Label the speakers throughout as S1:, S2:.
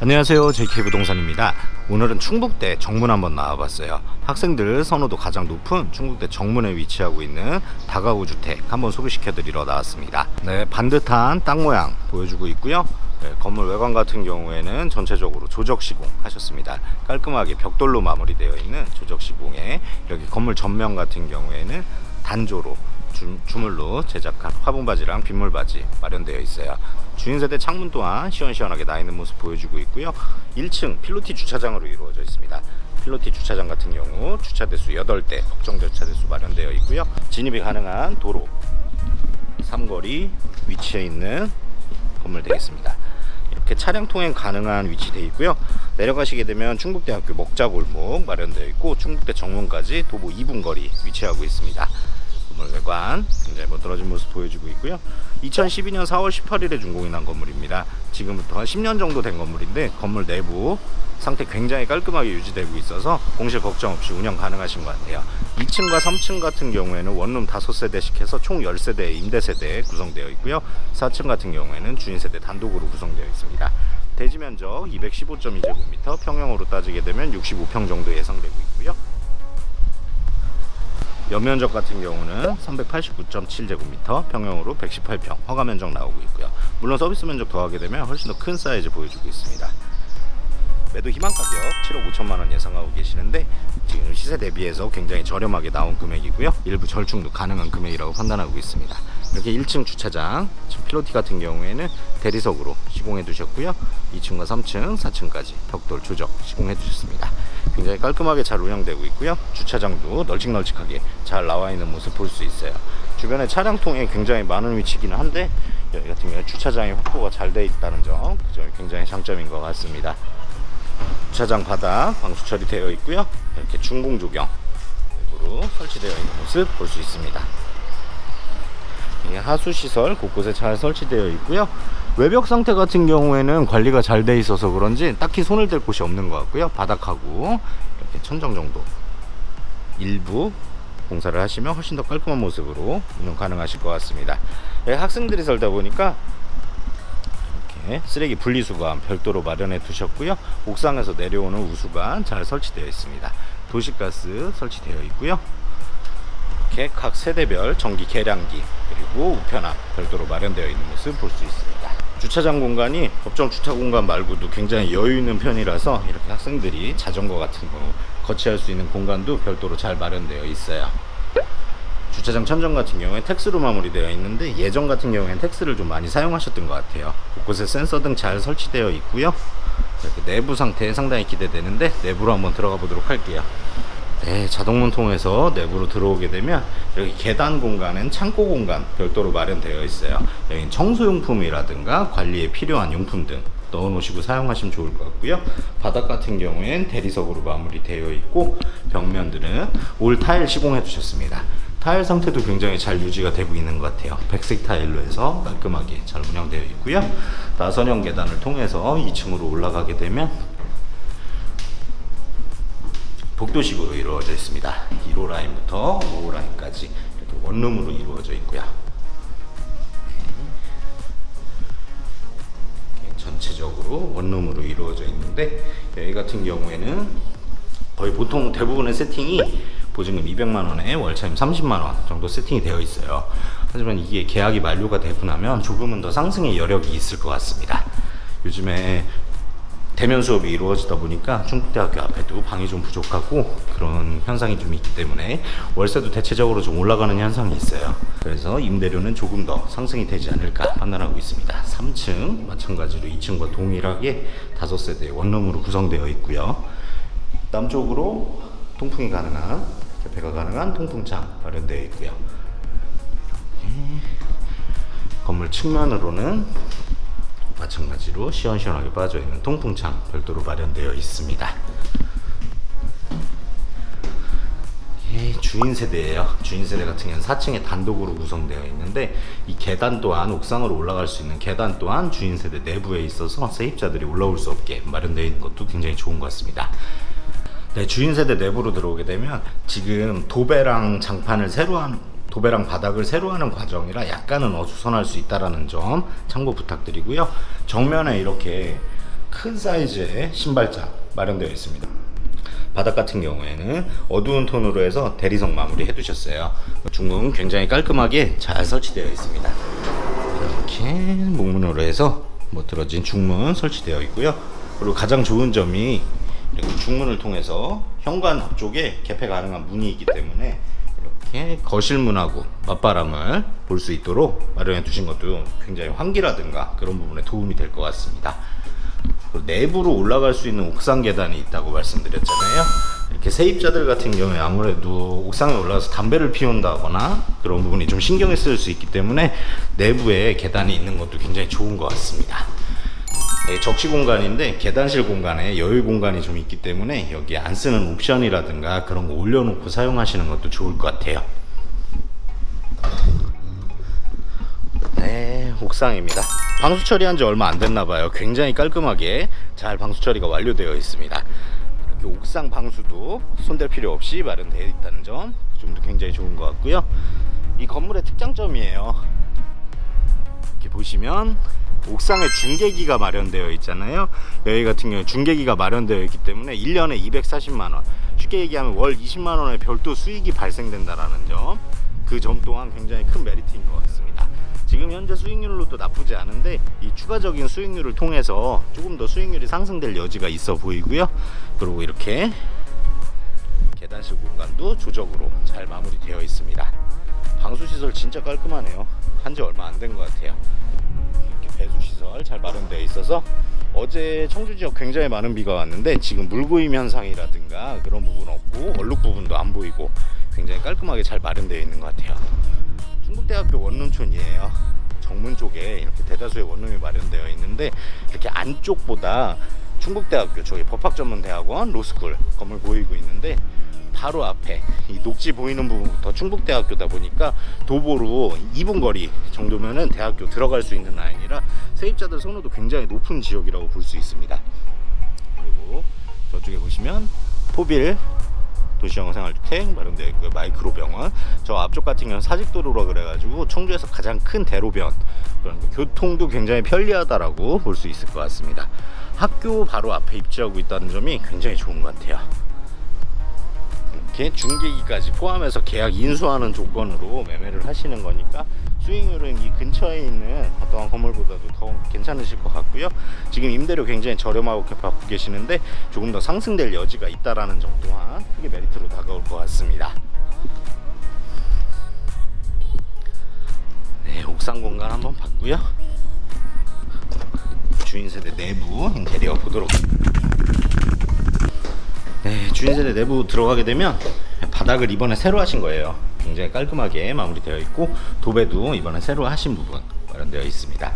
S1: 안녕하세요, JK부동산입니다. 오늘은 충북대 정문 한번 나와봤어요. 학생들 선호도 가장 높은 충북대 정문에 위치하고 있는 다가구 주택 한번 소개시켜드리러 나왔습니다. 네, 반듯한 땅 모양 보여주고 있고요. 네, 건물 외관 같은 경우에는 전체적으로 조적 시공 하셨습니다. 깔끔하게 벽돌로 마무리되어 있는 조적 시공에 여기 건물 전면 같은 경우에는 단조로 주물로 제작한 화분바지랑 빗물바지 마련되어 있어요. 주인세대 창문 또한 시원시원하게 나 있는 모습 보여주고 있고요. 1층 필로티 주차장으로 이루어져 있습니다. 필로티 주차장 같은 경우 주차대수 8대 법정대 주차대수 마련되어 있고요. 진입이 가능한 도로 삼거리 위치해 있는 건물 되겠습니다. 이렇게 차량 통행 가능한 위치되어 있고요. 내려가시게 되면 충북대학교 먹자골목 마련되어 있고 충북대 정문까지 도보 2분 거리 위치하고 있습니다. 건물 외관 굉장히 멋들어진 모습 보여주고 있고요. 2012년 4월 18일에 준공이 난 건물입니다. 지금부터 한 10년 정도 된 건물인데 건물 내부 상태 굉장히 깔끔하게 유지되고 있어서 공실 걱정 없이 운영 가능하신 것 같아요. 2층과 3층 같은 경우에는 원룸 5세대씩 해서 총 10세대의 임대세대 구성되어 있고요. 4층 같은 경우에는 주인세대 단독으로 구성되어 있습니다. 대지 면적 215.2제곱미터, 평형으로 따지게 되면 65평 정도 예상되고 있고요. 연면적 같은 경우는 389.7제곱미터, 평형으로 118평, 허가 면적 나오고 있고요. 물론 서비스 면적 더하게 되면 훨씬 더 큰 사이즈 보여주고 있습니다. 매도 희망 가격 7억 5천만 원 예상하고 계시는데 지금 시세 대비해서 굉장히 저렴하게 나온 금액이고요. 일부 절충도 가능한 금액이라고 판단하고 있습니다. 이렇게 1층 주차장, 지금 필로티 같은 경우에는 대리석으로 시공해 두셨고요. 2층과 3층, 4층까지 벽돌 조적 시공해 두셨습니다. 굉장히 깔끔하게 잘 운영되고 있고요. 주차장도 널찍널찍하게 잘 나와 있는 모습 볼 수 있어요. 주변에 차량 통행이 굉장히 많은 위치이기는 한데 여기 같은 경우에 주차장이 확보가 잘 되어 있다는 점, 그 점이 굉장히 장점인 것 같습니다. 주차장 바닥 방수 처리되어 있고요. 이렇게 중공 조경으로 설치되어 있는 모습 볼 수 있습니다. 하수 시설 곳곳에 잘 설치되어 있고요. 외벽 상태 같은 경우에는 관리가 잘 돼 있어서 그런지 딱히 손을 댈 곳이 없는 것 같고요. 바닥하고 이렇게 천정 정도 일부 공사를 하시면 훨씬 더 깔끔한 모습으로 운영 가능하실 것 같습니다. 학생들이 살다 보니까 쓰레기 분리수거함 별도로 마련해 두셨고요. 옥상에서 내려오는 우수관 잘 설치되어 있습니다. 도시가스 설치되어 있고요. 이렇게 각 세대별 전기 계량기 그리고 우편함 별도로 마련되어 있는 모습 볼 수 있습니다. 주차장 공간이 법정 주차 공간 말고도 굉장히 여유 있는 편이라서 이렇게 학생들이 자전거 같은 거 거치할 수 있는 공간도 별도로 잘 마련되어 있어요. 주차장 천정 같은 경우에 텍스로 마무리되어 있는데 예전 같은 경우에는 텍스를 좀 많이 사용하셨던 것 같아요. 곳곳에 센서 등 잘 설치되어 있고요. 이렇게 내부 상태 상당히 기대되는데 내부로 한번 들어가 보도록 할게요. 네, 자동문 통해서 내부로 들어오게 되면 여기 계단 공간은 창고 공간 별도로 마련되어 있어요. 여기는 청소용품이라든가 관리에 필요한 용품 등 넣어 놓으시고 사용하시면 좋을 것 같고요. 바닥 같은 경우엔 대리석으로 마무리되어 있고 벽면들은 올 타일 시공해 두셨습니다. 타일 상태도 굉장히 잘 유지가 되고 있는 것 같아요. 백색 타일로 해서 깔끔하게 잘 운영되어 있고요. 나선형 계단을 통해서 2층으로 올라가게 되면 복도식으로 이루어져 있습니다. 1호 라인부터 5호 라인까지 이렇게 원룸으로 이루어져 있고요. 전체적으로 원룸으로 이루어져 있는데 여기 같은 경우에는 거의 보통 대부분의 세팅이 보증금 200만원에 월차임 30만원 정도 세팅이 되어 있어요. 하지만 이게 계약이 만료가 되고 나면 조금은 더 상승의 여력이 있을 것 같습니다. 요즘에 대면 수업이 이루어지다 보니까 충북대학교 앞에도 방이 좀 부족하고 그런 현상이 좀 있기 때문에 월세도 대체적으로 좀 올라가는 현상이 있어요. 그래서 임대료는 조금 더 상승이 되지 않을까 판단하고 있습니다. 3층 마찬가지로 2층과 동일하게 5세대 원룸으로 구성되어 있고요. 남쪽으로 통풍이 가능한 개폐가 가능한 통풍창 마련되어 있고요. 건물 측면으로는 마찬가지로 시원시원하게 빠져있는 통풍창 별도로 마련되어 있습니다. 주인 세대예요. 주인 세대 같은 경우는 4층에 단독으로 구성되어 있는데 이 계단 또한 옥상으로 올라갈 수 있는 계단 또한 주인 세대 내부에 있어서 세입자들이 올라올 수 없게 마련되어 있는 것도 굉장히 좋은 것 같습니다. 네, 주인 세대 내부로 들어오게 되면 지금 도배랑 장판을 새로 한 도배랑 바닥을 새로 하는 과정이라 약간은 어수선할 수 있다라는 점 참고 부탁드리고요. 정면에 이렇게 큰 사이즈의 신발장 마련되어 있습니다. 바닥 같은 경우에는 어두운 톤으로 해서 대리석 마무리 해두셨어요. 중문 굉장히 깔끔하게 잘 설치되어 있습니다. 이렇게 목문으로 해서 멋들어진 중문 설치되어 있고요. 그리고 가장 좋은 점이 이렇게 중문을 통해서 현관 쪽에 개폐 가능한 문이 있기 때문에 이렇게 거실문하고 맞바람을 볼 수 있도록 마련해 두신 것도 굉장히 환기라든가 그런 부분에 도움이 될 것 같습니다. 내부로 올라갈 수 있는 옥상 계단이 있다고 말씀드렸잖아요. 이렇게 세입자들 같은 경우에 아무래도 옥상에 올라가서 담배를 피운다거나 그런 부분이 좀 신경이 쓰일 수 있기 때문에 내부에 계단이 있는 것도 굉장히 좋은 것 같습니다. 네, 적시 공간인데 계단실 공간에 여유 공간이 좀 있기 때문에 여기 안 쓰는 옵션이라든가 그런 거 올려놓고 사용하시는 것도 좋을 것 같아요. 네, 옥상입니다. 방수 처리한 지 얼마 안 됐나 봐요. 굉장히 깔끔하게 잘 방수 처리가 완료되어 있습니다. 이렇게 옥상 방수도 손댈 필요 없이 마련되어 있다는 점, 그 점도 굉장히 좋은 것 같고요. 이 건물의 특장점이에요. 이렇게 보시면 옥상에 중계기가 마련되어 있잖아요. 여기 같은 경우에 중계기가 마련되어 있기 때문에 1년에 240만 원, 쉽게 얘기하면 월 20만 원의 별도 수익이 발생된다라는 점, 그 점 또한 굉장히 큰 메리트인 것 같습니다. 지금 현재 수익률로도 나쁘지 않은데 이 추가적인 수익률을 통해서 조금 더 수익률이 상승될 여지가 있어 보이고요. 그리고 이렇게 계단실 공간도 조적으로 잘 마무리되어 있습니다. 방수시설 진짜 깔끔하네요. 한지 얼마 안 된 것 같아요. 이렇게 배수시설 잘 마련되어 있어서 어제 청주 지역 굉장히 많은 비가 왔는데 지금 물고임 현상이라든가 그런 부분 없고 얼룩 부분도 안 보이고 굉장히 깔끔하게 잘 마련되어 있는 것 같아요. 충북대학교 원룸촌이에요. 정문 쪽에 이렇게 대다수의 원룸이 마련되어 있는데 이렇게 안쪽보다 충북대학교 저기 법학전문대학원 로스쿨 건물 보이고 있는데 바로 앞에 이 녹지 보이는 부분부터 충북대학교다 보니까 도보로 2분 거리 정도면은 대학교 들어갈 수 있는 라인이라 세입자들 선호도 굉장히 높은 지역이라고 볼 수 있습니다. 그리고 저쪽에 보시면 포빌 도시형 생활주택 마련되어 있고요. 마이크로 병원, 저 앞쪽 같은 경우는 사직도로라 그래가지고 청주에서 가장 큰 대로변, 그러니까 교통도 굉장히 편리하다라고 볼 수 있을 것 같습니다. 학교 바로 앞에 입지하고 있다는 점이 굉장히 좋은 것 같아요. 이렇게 중개기까지 포함해서 계약 인수하는 조건으로 매매를 하시는 거니까 수익률은 이 근처에 있는 어떠한 건물보다도 더 괜찮으실 것 같고요. 지금 임대료 굉장히 저렴하게 받고 계시는데 조금 더 상승될 여지가 있다라는 점 또한 크게 메리트로 다가올 것 같습니다. 네, 옥상 공간 한번 봤고요. 주인 세대 내부 인테리어 보도록. 네, 주인 세대 내부 들어가게 되면 바닥을 이번에 새로 하신 거예요. 굉장히 깔끔하게 마무리되어 있고 도배도 이번에 새로 하신 부분 마련되어 있습니다.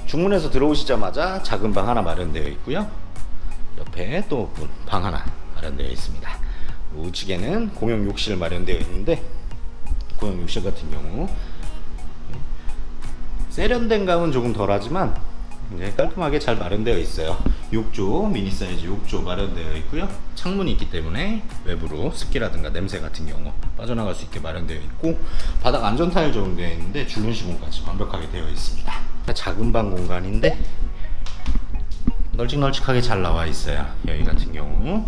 S1: 중문에서 들어오시자마자 작은 방 하나 마련되어 있고요. 옆에 또 방 하나 마련되어 있습니다. 우측에는 공용 욕실 마련되어 있는데 공용 욕실 같은 경우 세련된 감은 조금 덜하지만 굉장히 깔끔하게 잘 마련되어 있어요. 욕조, 미니 사이즈 욕조 마련되어 있고요. 창문이 있기 때문에 외부로 습기라든가 냄새 같은 경우 빠져나갈 수 있게 마련되어 있고 바닥 안전 타일 적용되어 있는데 줄눈 시공까지 완벽하게 되어 있습니다. 작은 방 공간인데 널찍널찍하게 잘 나와 있어요. 여기 같은 경우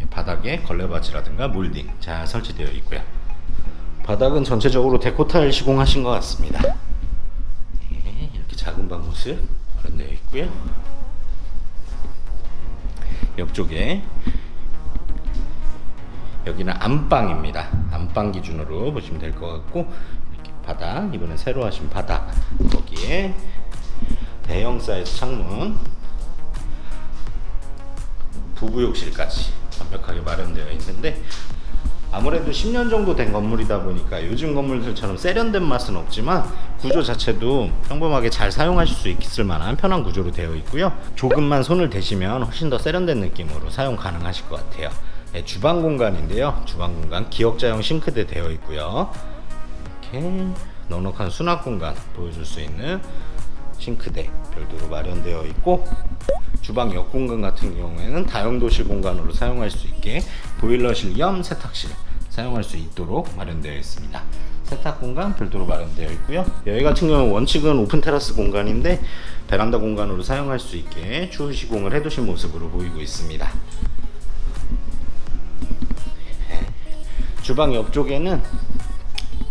S1: 바닥에 걸레바지라든가 몰딩 잘 설치되어 있고요. 바닥은 전체적으로 데코 타일 시공하신 것 같습니다. 네, 이렇게 작은 방 모습 마련되어 있고요. 옆쪽에 여기는 안방입니다. 안방 기준으로 보시면 될 것 같고 이렇게 바닥, 이번에 새로 하신 바닥, 거기에 대형 사이즈 창문, 부부욕실까지 완벽하게 마련되어 있는데 아무래도 10년 정도 된 건물이다 보니까 요즘 건물들처럼 세련된 맛은 없지만 구조 자체도 평범하게 잘 사용하실 수 있을 만한 편한 구조로 되어 있고요. 조금만 손을 대시면 훨씬 더 세련된 느낌으로 사용 가능하실 것 같아요. 네, 주방 공간인데요. 주방 공간 기역자형 싱크대 되어 있고요. 이렇게 넉넉한 수납 공간 보여줄 수 있는 싱크대 별도로 마련되어 있고 주방 옆 공간 같은 경우에는 다용도실 공간으로 사용할 수 있게 보일러실 겸 세탁실 사용할 수 있도록 마련되어 있습니다. 세탁 공간 별도로 마련되어 있고요. 여기 같은 경우는 원칙은 오픈 테라스 공간인데 베란다 공간으로 사용할 수 있게 추후 시공을 해두신 모습으로 보이고 있습니다. 주방 옆쪽에는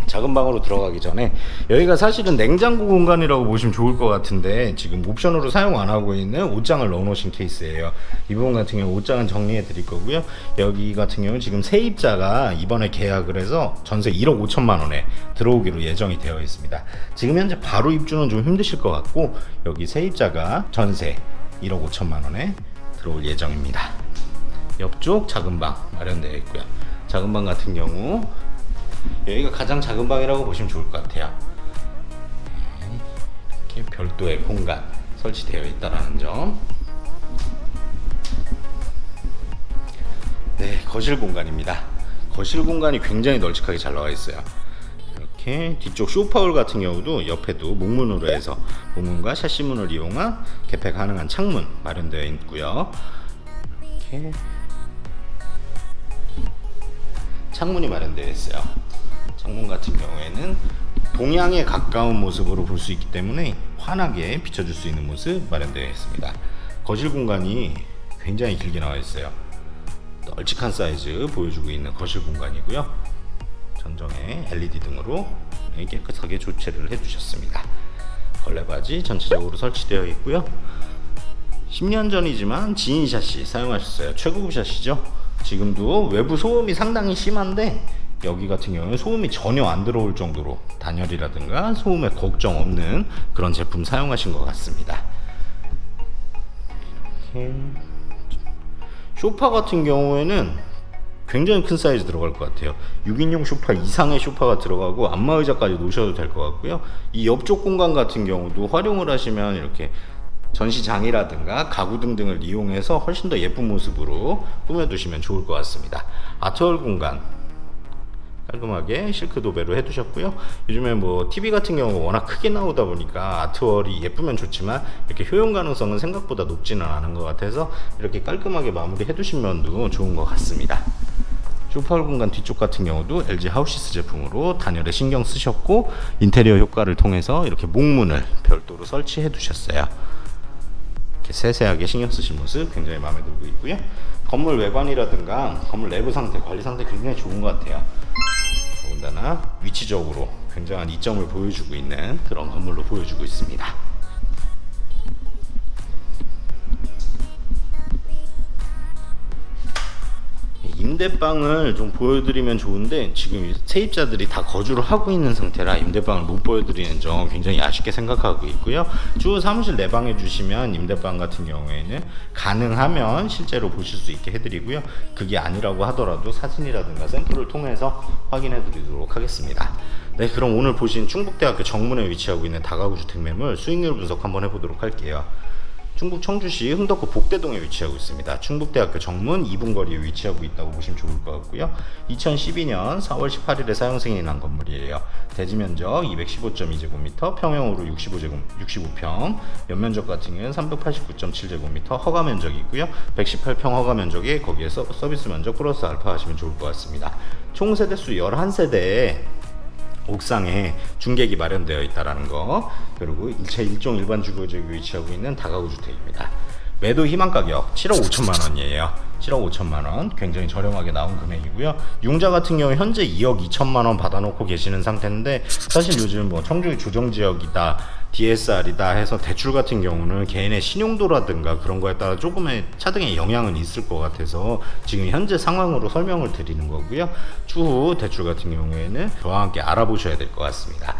S1: 작은 방으로 들어가기 전에 여기가 사실은 냉장고 공간이라고 보시면 좋을 것 같은데 지금 옵션으로 사용 안 하고 있는 옷장을 넣어 놓으신 케이스예요. 이 부분 같은 경우 옷장은 정리해 드릴 거고요. 여기 같은 경우는 지금 세입자가 이번에 계약을 해서 전세 1억 5천만 원에 들어오기로 예정이 되어 있습니다. 지금 현재 바로 입주는 좀 힘드실 것 같고 여기 세입자가 전세 1억 5천만 원에 들어올 예정입니다. 옆쪽 작은 방 마련되어 있고요. 작은 방 같은 경우 여기가 가장 작은 방이라고 보시면 좋을 것 같아요. 이렇게 별도의 공간 설치되어 있다는 점. 네, 거실 공간입니다. 거실 공간이 굉장히 널찍하게 잘 나와 있어요. 이렇게 뒤쪽 소파울 같은 경우도 옆에도 목문으로 해서 목문과 샤시문을 이용한 개폐 가능한 창문 마련되어 있고요. 이렇게 창문이 마련되어 있어요. 창문 같은 경우에는 동향에 가까운 모습으로 볼 수 있기 때문에 환하게 비춰줄 수 있는 모습 마련되어 있습니다. 거실 공간이 굉장히 길게 나와 있어요. 널찍한 사이즈 보여주고 있는 거실 공간이고요. 전정에 LED 등으로 깨끗하게 조치를 해주셨습니다. 걸레바지 전체적으로 설치되어 있고요. 10년 전이지만 지인 샤시 사용하셨어요. 최고급 샤시죠. 지금도 외부 소음이 상당히 심한데 여기 같은 경우는 소음이 전혀 안 들어올 정도로 단열이라든가 소음에 걱정 없는 그런 제품 사용하신 것 같습니다. 이렇게 소파 같은 경우에는 굉장히 큰 사이즈 들어갈 것 같아요. 6인용 소파 이상의 소파가 들어가고 안마의자까지 놓으셔도 될 것 같고요. 이 옆쪽 공간 같은 경우도 활용을 하시면 이렇게 전시장이라든가 가구 등등을 이용해서 훨씬 더 예쁜 모습으로 꾸며두시면 좋을 것 같습니다. 아트월 공간 깔끔하게 실크 도배로 해두셨고요. 요즘에 뭐 TV 같은 경우가 워낙 크게 나오다 보니까 아트월이 예쁘면 좋지만 이렇게 효용 가능성은 생각보다 높지는 않은 것 같아서 이렇게 깔끔하게 마무리 해두신 면도 좋은 것 같습니다. 소파울 공간 뒤쪽 같은 경우도 LG 하우시스 제품으로 단열에 신경 쓰셨고 인테리어 효과를 통해서 이렇게 목문을 별도로 설치해 두셨어요. 이렇게 세세하게 신경 쓰신 모습 굉장히 마음에 들고 있고요. 건물 외관이라든가 건물 내부 상태, 관리 상태 굉장히 좋은 것 같아요. 더군다나 위치적으로 굉장한 이점을 보여주고 있는 그런 건물로 보여주고 있습니다. 임대방을 좀 보여드리면 좋은데 지금 세입자들이 다 거주를 하고 있는 상태라 임대방을 못 보여드리는 점 굉장히 아쉽게 생각하고 있고요. 주 사무실 내방해 주시면 임대방 같은 경우에는 가능하면 실제로 보실 수 있게 해드리고요. 그게 아니라고 하더라도 사진이라든가 샘플을 통해서 확인해 드리도록 하겠습니다. 네, 그럼 오늘 보신 충북대학교 정문에 위치하고 있는 다가구 주택 매물 수익률 분석 한번 해보도록 할게요. 충북 청주시 흥덕구 복대동에 위치하고 있습니다. 충북대학교 정문 2분 거리에 위치하고 있다고 보시면 좋을 것 같고요. 2012년 4월 18일에 사용 승인한 건물이에요. 대지 면적 215.2제곱미터, 평형으로 65평, 연면적 같은 경우는 389.7제곱미터, 허가 면적이고요. 118평 허가 면적에 거기에서 서비스 면적 플러스 알파 하시면 좋을 것 같습니다. 총 세대수 11세대에 옥상에 중객이 마련되어 있다는 거, 그리고 일체 일종 일반 주거 지역에 위치하고 있는 다가구 주택입니다. 매도 희망 가격 7억 5천만 원이에요. 7억 5천만 원 굉장히 저렴하게 나온 금액이고요. 융자 같은 경우 현재 2억 2천만 원 받아놓고 계시는 상태인데 사실 요즘 뭐 청주의 조정지역이다, DSR이다 해서 대출 같은 경우는 개인의 신용도라든가 그런 거에 따라 조금의 차등의 영향은 있을 것 같아서 지금 현재 상황으로 설명을 드리는 거고요. 추후 대출 같은 경우에는 저와 함께 알아보셔야 될 것 같습니다.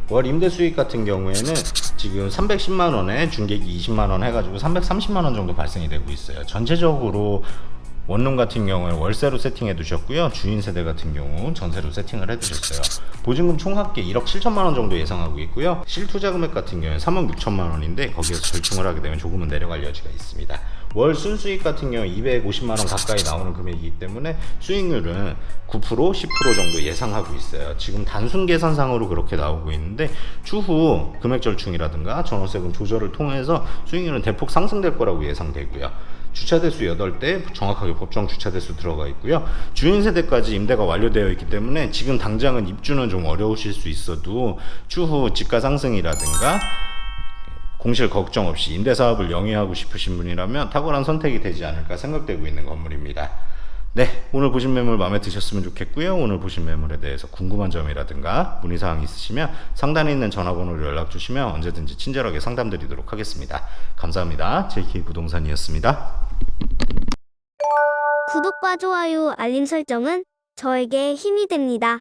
S1: 월 임대 수익 같은 경우에는 지금 310만원에 중개기 20만원 해가지고 330만원 정도 발생이 되고 있어요. 전체적으로 원룸 같은 경우는 월세로 세팅해 두셨고요. 주인 세대 같은 경우 전세로 세팅을 해 두셨어요. 보증금 총합계 1억 7천만원 정도 예상하고 있고요. 실투자 금액 같은 경우는 3억 6천만원인데 거기에서 절충을 하게 되면 조금은 내려갈 여지가 있습니다. 월 순수익 같은 경우 250만원 가까이 나오는 금액이기 때문에 수익률은 9% 10% 정도 예상하고 있어요. 지금 단순 계산상으로 그렇게 나오고 있는데 추후 금액 절충이라든가 전월세금 조절을 통해서 수익률은 대폭 상승될 거라고 예상되고요. 주차대수 8대 정확하게 법정 주차대수 들어가 있고요. 주인 세대까지 임대가 완료되어 있기 때문에 지금 당장은 입주는 좀 어려우실 수 있어도 추후 집가 상승이라든가 공실 걱정 없이 임대사업을 영위하고 싶으신 분이라면 탁월한 선택이 되지 않을까 생각되고 있는 건물입니다. 네, 오늘 보신 매물 마음에 드셨으면 좋겠고요. 오늘 보신 매물에 대해서 궁금한 점이라든가 문의사항 있으시면 상단에 있는 전화번호로 연락 주시면 언제든지 친절하게 상담 드리도록 하겠습니다. 감사합니다. JK부동산이었습니다.
S2: 구독과 좋아요, 알림 설정은 저에게 힘이 됩니다.